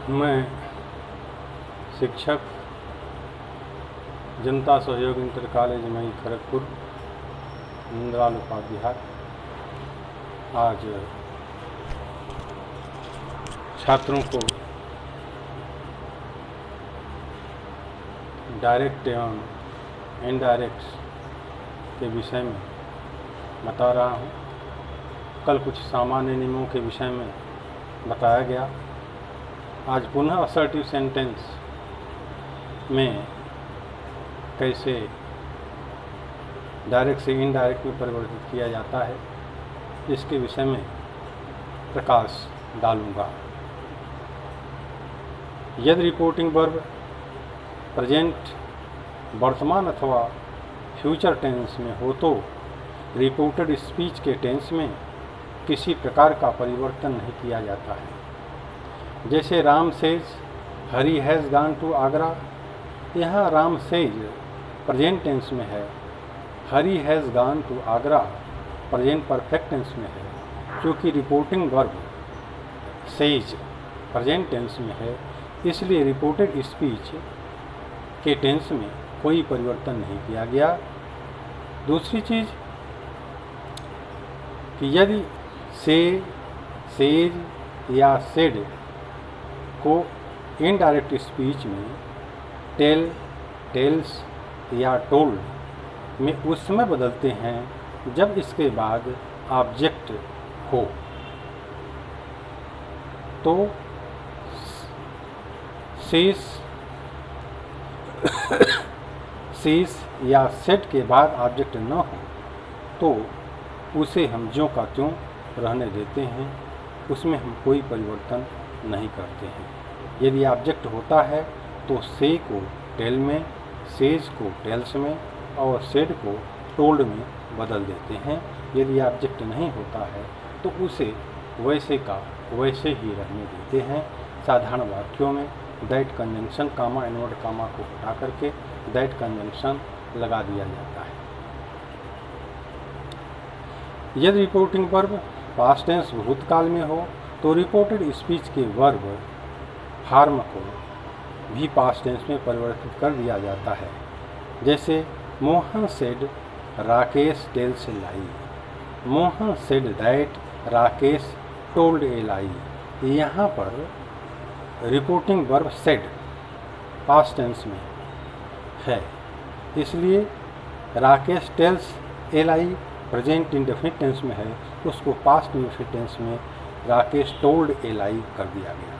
मैं शिक्षक जनता सहयोग इंटर कॉलेज मई खड़गपुर नंदलाल उपाध्याय आज छात्रों को डायरेक्ट एवं इनडायरेक्ट के विषय में बता रहा हूँ। कल कुछ सामान्य नियमों के विषय में बताया गया। आज पुनः असर्टिव सेंटेंस में कैसे डायरेक्ट से इनडायरेक्ट में परिवर्तित किया जाता है, इसके विषय में प्रकाश डालूंगा। यदि रिपोर्टिंग वर्ब प्रेजेंट वर्तमान अथवा फ्यूचर टेंस में हो तो रिपोर्टेड स्पीच के टेंस में किसी प्रकार का परिवर्तन नहीं किया जाता है। जैसे Ram says Hari has gone to Agra, यहाँ राम सेज प्रेजेंट टेंस में है, Hari has gone to Agra present perfect tense में है। क्योंकि reporting verb says present tense में है, इसलिए रिपोर्टेड स्पीच के टेंस में कोई परिवर्तन नहीं किया गया। दूसरी चीज़ कि यदि से, सेज या सेड को इनडायरेक्ट स्पीच में टेल, टेल्स या टोल्ड में उसमें बदलते हैं जब इसके बाद ऑब्जेक्ट हो, तो सीस या सेट के बाद ऑब्जेक्ट न हो तो उसे हम ज्यों का त्यों रहने देते हैं, उसमें हम कोई परिवर्तन नहीं करते हैं। यदि ऑब्जेक्ट होता है तो से को टेल में, सेज को टेल्स में और सेड को टोल्ड में बदल देते हैं। यदि ऑब्जेक्ट नहीं होता है तो उसे वैसे का वैसे ही रहने देते हैं। साधारण वाक्यों में दैट कंजंक्शन कामा इनवर्ट कामा को हटा करके दैट कंजंक्शन लगा दिया जाता है। यदि रिपोर्टिंग वर्ब पास्ट टेंस भूतकाल में हो तो रिपोर्टेड स्पीच के वर्ब फॉर्म को भी पास्ट टेंस में परिवर्तित कर दिया जाता है। जैसे Mohan said Rakesh tells a lie, Mohan said that Rakesh told a lie. यहाँ पर reporting verb said past tense में है, इसलिए Rakesh tells a lie present indefinite tense में है, उसको पास्ट इंडेफिनिट टेंस में राकेश टोल्ड ए लाई कर दिया गया।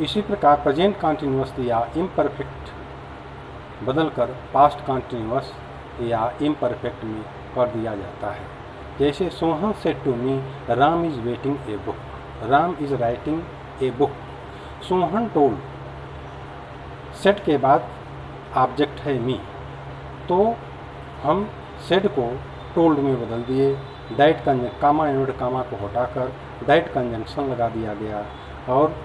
इसी प्रकार प्रेजेंट कॉन्टिन्यूअस या इम्परफेक्ट बदलकर पास्ट कॉन्टिन्यूअस या इम्परफेक्ट में कर दिया जाता है। जैसे Sohan said to me Ram is waiting a book, Ram is writing a book. Sohan told, said के बाद ऑब्जेक्ट है मी, तो हम सेड को टोल्ड में बदल दिए। दैट कामा इनवर्ट कामा को हटाकर दैट कंजंक्शन लगा दिया गया। और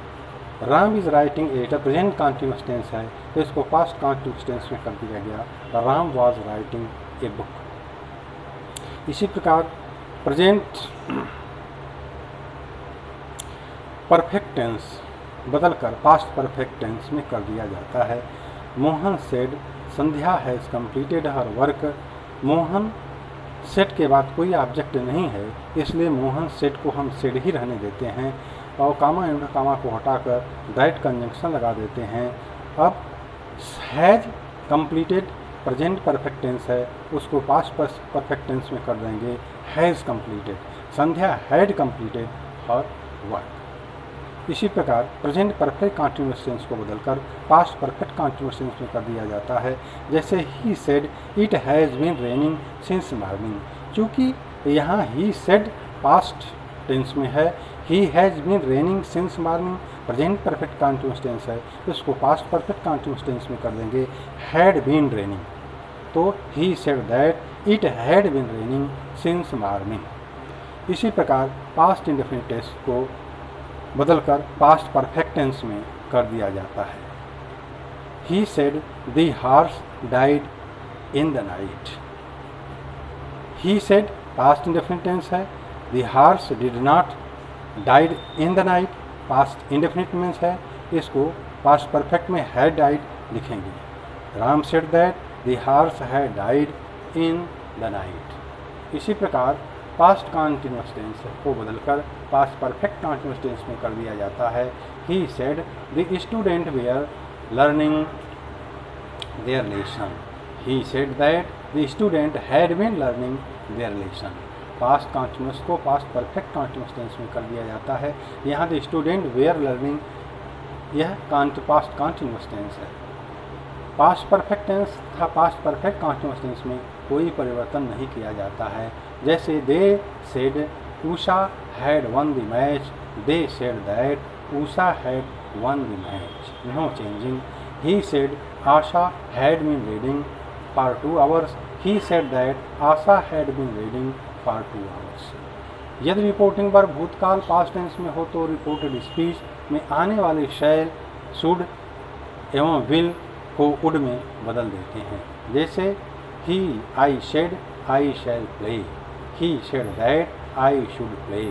Ram is writing a present continuous tense है तो इसको पास्ट कॉन्टिन्यूअस टेंस में कर दिया गया, Ram was writing a book. इसी प्रकार प्रेजेंट परफेक्ट टेंस बदलकर पास्ट परफेक्ट टेंस में कर दिया जाता है। Mohan said Sandhya has completed her work, Mohan set के बाद कोई ऑब्जेक्ट नहीं है, इसलिए मोहन सेट को हम सेड ही रहने देते हैं और कामा इनवर्ट कामा को हटाकर दैट कंजंक्शन लगा देते हैं। अब has completed present perfect tense है, उसको पास्ट परफेक्ट टेंस में कर देंगे has completed, Sandhya had completed her work. इसी प्रकार प्रेजेंट परफेक्ट कॉन्टिन्यूअस टेंस को बदलकर पास्ट परफेक्ट कॉन्टिन्यूअस टेंस में कर दिया जाता है। जैसे he said it has been raining since morning, चूँकि यहाँ ही सेड पास्ट टेंस में है, he has been raining since morning present perfect continuous tense है, इसको पास्ट परफेक्ट कॉन्टिन्यूअस टेंस में कर देंगे हैड बीन रेनिंग, तो he said that it had been raining since morning. इसी प्रकार पास्ट इंडेफिनिट टेंस को बदलकर पास्ट परफेक्ट टेंस में कर दिया जाता है। He said the horse died in the night, he said past indefinite tense है, the horse did not died in the night past indefinite means है, इसको पास्ट परफेक्ट में हैड डाइड लिखेंगे। Ram said that the horse had died in the night. इसी प्रकार past continuous tense को बदलकर past perfect continuous tense में कर दिया जाता है। He said the student were learning their lesson. He said that the student had been learning their lesson. Past continuous को पास्ट परफेक्ट कंटीन्यूअस टेंस में कर दिया जाता है। यहाँ द स्टूडेंट वेयर लर्निंग यह पास्ट कंटीन्यूअस टेंस है। Past perfect tense तथा पास्ट परफेक्ट कंटीन्यूअस टेंस में कोई परिवर्तन नहीं किया जाता है। जैसे they said Usha had won the match, they said that Usha had won the match, no changing. He said Asha had been reading for 2 hours, he said that Asha had been reading for 2 hours। यदि reporting verb भूतकाल past tense में हो तो reported speech में आने वाले shall, should एवं will को वुड में बदल देते हैं। जैसे he I said I shall play, he said that I should play.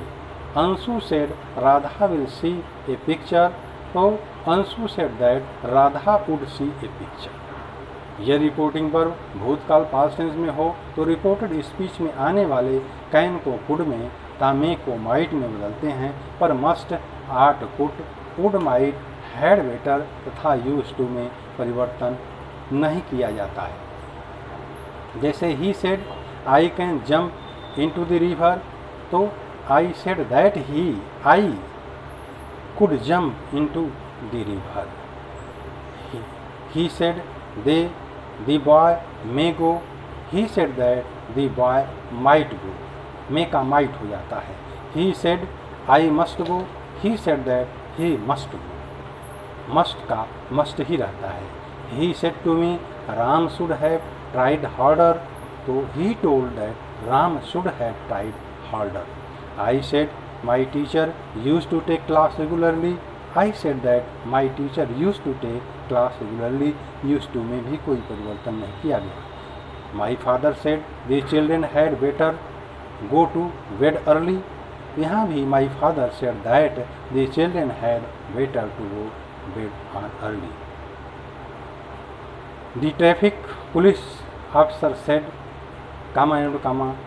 Anshu said Radha will see a picture, तो Anshu said that Radha would see a picture. यह रिपोर्टिंग वर्ब भूतकाल पास्ट टेंस में हो तो रिपोर्टेड स्पीच में आने वाले कैन को कुड में, तामे को माइट में बदलते हैं, पर must, ought, could, would, might, had, better तथा यूज टू में परिवर्तन नहीं किया जाता है। जैसे he said I can jump into the river, तो I said that I could jump into the river. He said the boy may go, he said that the boy might go, may का might हो जाता है। He said I must go, he said that he must go, must का must ही रहता है। He said to me Ram should have tried harder, तो he told that Ram should have tried harder. I said my teacher use to take class regularly, I said that my teacher use to take class regularly, use to में भी कोई परिवर्तन नहीं किया गया। My father said the children had better go to bed early, यहाँ भी my father said that the children had better to go bed on early. The traffic police officer said,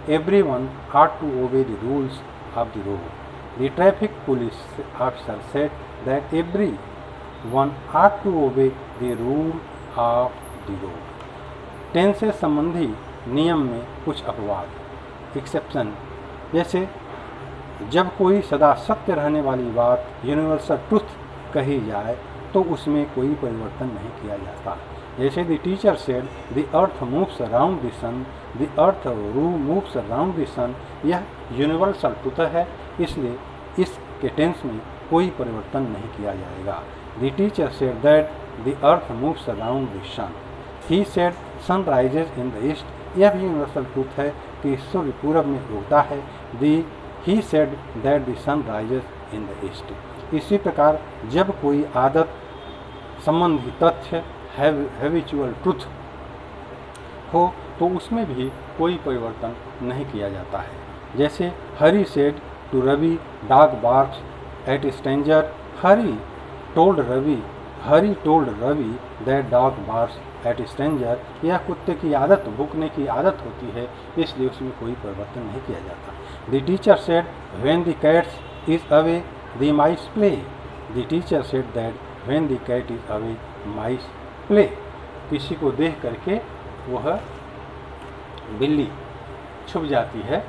everyone ought to obey the rules of the road. The traffic police officer said that everyone ought to obey the rule of the road. Tense से संबंधी नियम में कुछ अपवाद, exception, जैसे जब कोई सदा सत्य रहने वाली बात, यूनिवर्सल ट्रुथ कही जाए तो उसमें कोई परिवर्तन नहीं किया जाता। जैसे the teacher said the earth moves around the sun, the earth moves around the sun, यह यूनिवर्सल ट्रुथ है, इसलिए इसके टेंस में कोई परिवर्तन नहीं किया जाएगा। The teacher said that the earth moves around the sun, he said sun rises in the east, यह भी यूनिवर्सल ट्रुथ है कि सूर्य पूरब में उगता है। He said that the sun rises in the east. इसी प्रकार जब कोई आदत संबंधी तथ्य, हैबिचुअल ट्रुथ हो तो उसमें भी कोई परिवर्तन नहीं किया जाता है। जैसे Hari said to Ravi dog barks at stranger, Hari told Ravi that dog barks at stranger, यह कुत्ते की आदत, भूखने की आदत होती है, इसलिए उसमें कोई परिवर्तन नहीं किया जाता। The teacher said when the cats is away the mice play, the teacher said that when the cat is away mice play, किसी को देख करके वह बिल्ली छुप जाती है।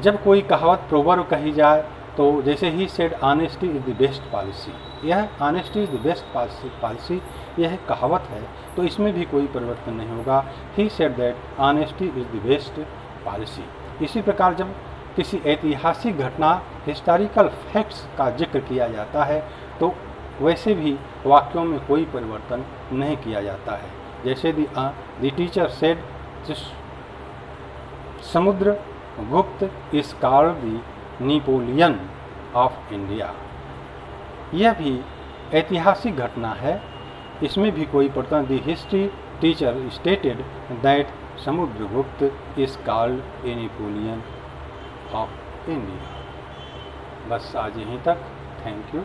जब कोई कहावत प्रोवर्ब कही जाए तो जैसे he said honesty is the best policy, यह honesty is the best policy यह कहावत है, तो इसमें भी कोई परिवर्तन नहीं होगा। ही said that honesty is the best policy. इसी प्रकार जब किसी ऐतिहासिक घटना, हिस्टोरिकल फैक्ट्स का जिक्र किया जाता है तो वैसे भी वाक्यों में कोई परिवर्तन नहीं किया जाता है। जैसे द टीचर सेड समुद्र गुप्त is called the Napoleon of India, यह भी ऐतिहासिक घटना है, इसमें भी कोई परिवर्तन। The history teacher stated that Samudragupta is called a Napoleon of India. बस आज यहीं तक, थैंक यू।